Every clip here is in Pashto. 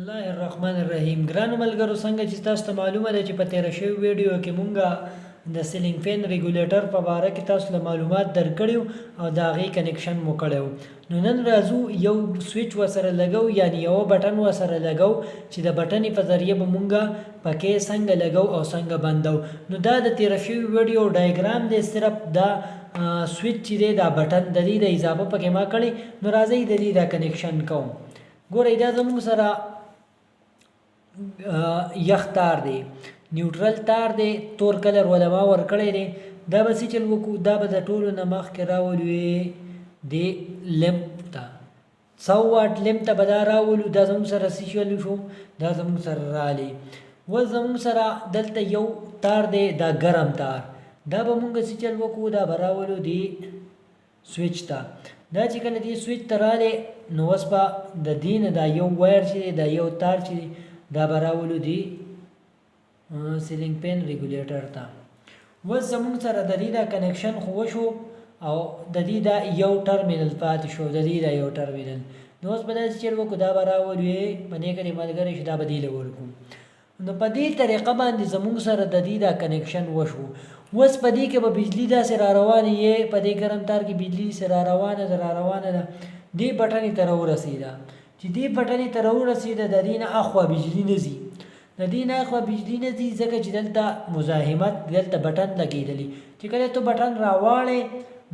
الله الرحمن الرحیم. ګرانو ملګرو، څنګه چې تاسو ته معلومه ده چې په تېره شوي ویډیو کې مونږه د سیلینګ فین ریګولیټر په باره کې تاسو له معلومات درکړیو او د هغې کنیکشن مو کړی و. نو نن راځو یو سویچ ورسره لګو، یعنې یوه بټن ورسره لګو چې د بټنې په ذریعه به مونږه پکې څنګه لګو او څنګه بندو. نو دا د تېره شوي ویډیو ډایګرام دی، صرف دا سویچ چې دی دا بټن د دې د اضافه پکې ما کړی. نو راځئ د دې دا کنیکشن کوم. ګورئ دا زموږ سره یخ تار دی، نیوټرل تار دی، تور کلر ولا ما ورکړی دی. دا به څه چل وکړو، دا به د ټولو نه مخکې راولو د لیمپ ته، 100 واټ لیمپ ته به دا راولو. دا زموږ سره څه چل شو، دا زموږ سره رالی. اوس زموږ سره دلته یو تار دی، دا ګرم تار، دا به مونږ څه چل وکړو، دا به راولو د سویچ ته. دا چې کله دې سویچ ته رالی نو اوس به د دې نه دا یو وایر چې دی، دا یو تار چې دی، دا به راولو د سیلینګ فین ریګولیټر ته. اوس زموږ سره د دې دا کنیکشن خو وشو او د دې دا یو ټرمینل پاتې شو، د دې دا یو ټرمینل. نو اوس به داسې چل وکړو، دا به راولو په دې کې ملګری شو، دا به دې له ورکړو. نو په دې طریقه باندې زموږ سره د دې دا کنیکشن وشو. اوس په دې کې به بجلی داسې را روانې یې، په دې ګرم تار کې بجلی داسې را روانه ده دې بټنې ته راورسېده. چې دې بټنې ته راورسېده د دې نه اخوا بجلی نه ځي، د دې نه اخوا بجلی نه ځي ځکه چې دلته مزاحمت، دلته بټن لګېدلی. چې کله ته بټن راواړې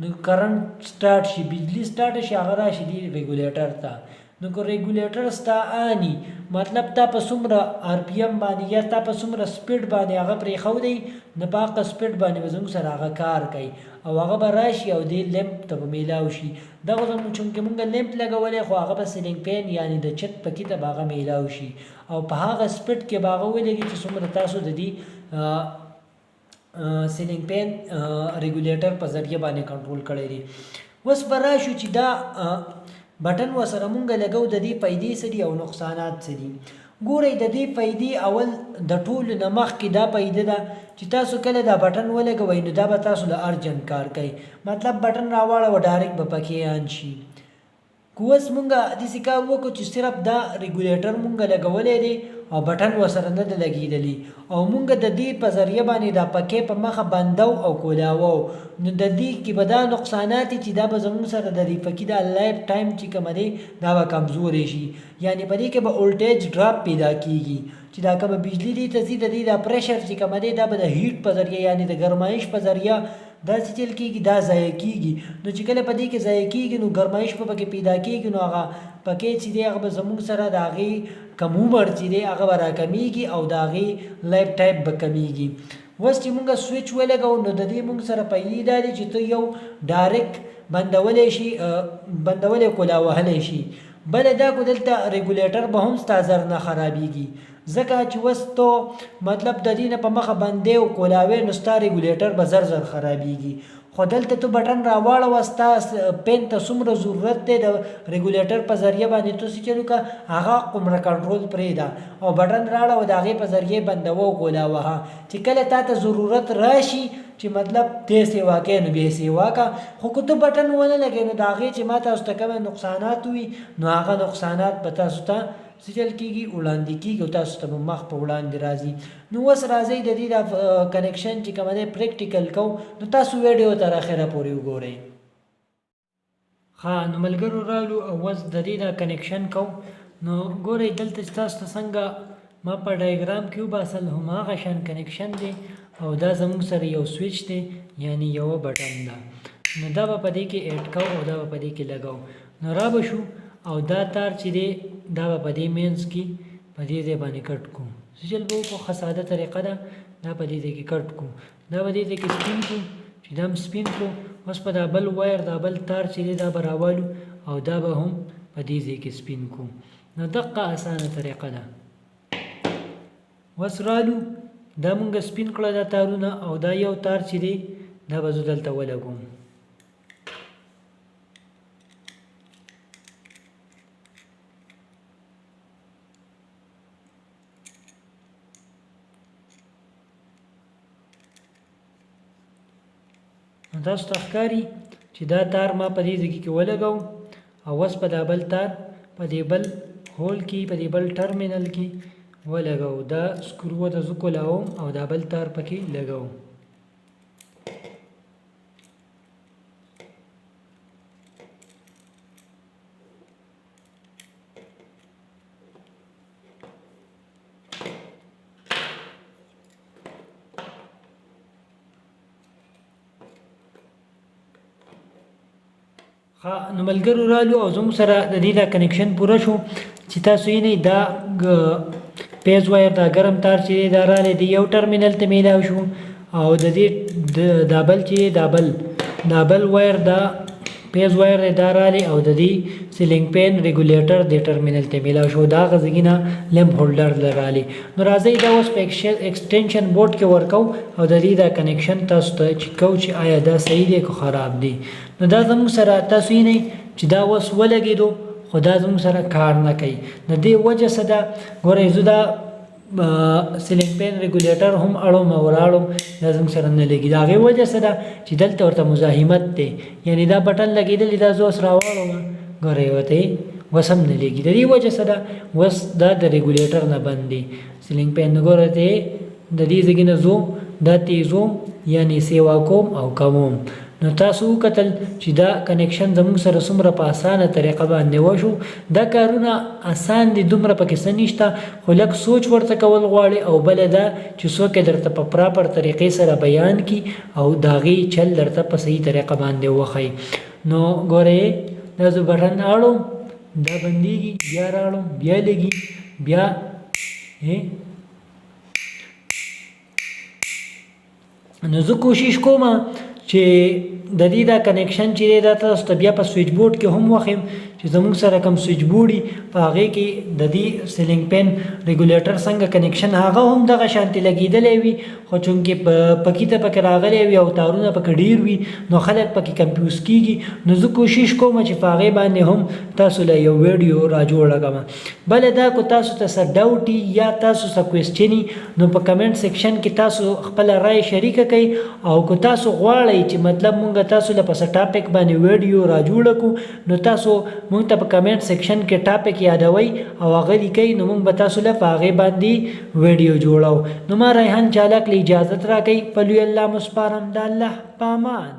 نو کرنټ سټارټ شي، بجلی سټارټ شي، هغه راشي دې ریګولیټر ته. نو که ریګولیټر ستا آني، مطلب تا په څومره آر پی ایم باندې یا تا په څومره سپیډ باندې هغه پرېښودی، نو په هغه سپیډ باندې به زموږ سره هغه کار کوي او هغه به راشي او دې لیمپ ته به میلاو شي. دغه زموږ چونکې مونږ لیمپ لګولی، خو هغه به سیلینګ فین یعنې د چت پکې ته به هغه میلاو شي او په هغه سپیډ کې به هغه ولګي چې څومره تاسو د دې سیلینګ فین ریګولیټر په ذریعه باندې کنټرول کړی دی. اوس به راشو چې دا بټن ورسره مونږ لګو، د دې فایدې څه دي او نقصانات څه دي. ګورئ د دې فایدې اول د ټولو نه مخکې دا فایده ده چې تاسو کله دا بټن ولګوئ نو دا به تاسو له ارجنټ کار کوي، مطلب بټن راواړوه ډایرکټ به پکې آن شي. اوس مونږه داسې کار وکړو چې صرف دا ریګولیټر مونږ لګولی دی او بټن ورسره نه ده لګېدلی او مونږ د دې په ذریعه باندې دا پکې په مخه بندو او کولاوو. نو د دې کې به دا نقصانات چې دا به زموږ سره د دې پکې دا لایف ټایم چې کومه دی دا به کمزوری شي، یعنې په دې کې به وولټیج ډراپ پیدا کېږي چې دا کومه بجلی دې ته ځي، د دې دا پریشر چې کومه دی دا به د هیټ په ذریعه یعنې د ګرمایش په ذریعه داسې چل کېږي، دا ضایع کېږي. نو چې کله په دې کې ضایع کېږي نو ګرمایش به پکې پیدا کېږي، نو هغه پکې چې دی هغه به زموږ سره د هغې کم عمر چې دی هغه به راکمیږي او د هغې لایف ټایم به کمیږي. اوس چې مونږ سویچ ولګو نو د دې مونږ سره پیلې دا دی چې ته یو ډایرکټ بندولی شي، بندولی کولا وهلی شي. بله دا کو دلته ریګولیټر به هم ستا زر نه خرابېږي ځکه چې اوس ته مطلب د دې نه په مخه بندې او کولاوې نو ستا ریګولیټر به زر خرابېږي. خو دلته ته بټن راواړوه، ستا پین ته څومره ضرورت دی د ریګولیټر په ذریعه باندې تو څه چل وکړه، هغه قمره کنټرول پرېږده او بټن راړه او د هغې په ذریعه بندوه او کولاوه. چې کله تا ته ضرورت راشي چې مطلب دې سیوا کوې نو بیا سیوا که. خو که ته بټن ونه لګې نو د هغې چې ما تاسو ته کومه نقصانات وي نو هغه نقصانات به تاسو ته څه چل کېږي، وړاندې کېږي او تاسو ته به مخ په وړاندې راځي. نو اوس راځئ د دې دا کنیکشن چې کومه دی پریکټیکل کوو. نو تاسو ویډیو تر اخره پورې وګورئ. ښه نو ملګرو رالو او اوس د دې دا کنیکشن کوو. نو ګورئ دلته چې تاسو ته څنګه ما په ډایګرام کې وباسل هماغه شان کنیکشن دی او دا زموږ سره یو سویچ دی یعنی یوه بټن ده. نو دا به په دې کې ایډ کوو او دا به په دې کې لګوو. نو را به شو او دا تار چې دی دا به په دې مینس کې په دې ځای باندې کټ کړو. څه چل به وکړو، ښه ساده طریقه ده، دا په دې ځای کې کټ کړو، دا په دې ځای کې سپین کړو. چې دا هم سپین کړو اوس په دا بل وایر دا بل تار چې دی دا به راوالو او دا به هم په دې ځای کې سپین کړو. نو دقه اسانه طریقه ده. اوس رالو دا مونږ سپین کړه دا تارونه او دا یو تار چې دی دا به زه دلته ولګوم. نو تاسو ته ښکاري چې دا تار ما په دې ځای کې ولګوم او اوس په دا بل تار په دې بل هول کې په دې بل ټرمینل کې ولګو دا سکرو ته زه کولاوم او دا بل تار پکې لګوم نو ملګرو رالو او زموږ سره د دې دا کنیکشن پوره شو چې تاسو یې نه دا پیز وایر دا ګرم تار چې دا رالی دی یو ټرمینل ته میلاو شو او د دې دا بل چې دا بل وایر دا پیز وایر دا رالی او د دې سیلینګ پین ریګولیټر د ټرمینل ته میلاو شو دا غزګینه لیمپ هولډر لرالی نو راځي دا اوس په ایکسټنشن بورډ کې ورکو او د دې دا کنیکشن تاسو ته چې کو چې آیا دا صحیح دی که خراب دی نو دا زموږ سره تاسو یې نه چې دا اوس ولګېدو خو دا زموږ سره کار نه کوي د دې وجه څه ده ګورئ زه دا سیلینګ پین ریګولیټر هم اړوم او راړم دا زموږ سره نه لګي د هغې وجه څه ده چې دلته ورته مزاحمت دی یعنې دا بټن لګېدلی دا زه اوس راواړم ګورئ ورته اوس هم نه لګي د دې وجه څه ده اوس دا د ریګولیټر نه بند دی سیلینګ پین نو ګورئ ته د دې ځای نه زوم دا تیزوم یعنې سیوا کوم او کموم نو تاسو وکتل چې دا کنیکشن زموږ سره څومره په اسانه طریقه باندې وشو دا کارونه اسان دي دومره پکې څه نشته خو لږ سوچ ورته کول غواړي او بله دا چې څوک درته په پراپر طریقې سره بیان کی او د هغې چل درته په صحیح طریقه باندې وښیي نو ګورئ دا زه بټن اړوم دا بندېږي بیا راړم بیا لګي بیا نو زه کوشش کوم چې د دې دا کنیکشن چې دی دا تاسو ته بیا په سویچ بورډ کې هم وښیم چې زموږ سره کوم سویچ بورډ وي په هغې کې د دې سیلینګ پین ریګولیټر څنګه کنیکشن هغه هم دغه شانتې لګېدلی وي خو چونکې پکې ته پکې راغلی وي او تارونه پکې ډېر وي نو خلک پکې کنفیوز کېږي نو زه کوشش کوم چې په هغې باندې هم تاسو له یو ویډیو را جوړه کړم بله دا کو تاسو ته څه ډاوټ یا تاسو څه کوېسچن نو په کمنټ سیکشن کې تاسو خپله رایې شریکه کوئ او که تاسو غواړئ چې مطلب مونږ تاسو له پس ټاپک باندې ویډیو را جوړ کو نو تاسو مونږ ته په کمنټ سیکشن کې ټاپک یادوي او هغه لیکئ نو مونږ به تاسو له هغې باندې ویډیو جوړو نو ما ریحان چالاک له اجازت راکئ په لوی الله مسپارم د الله په امان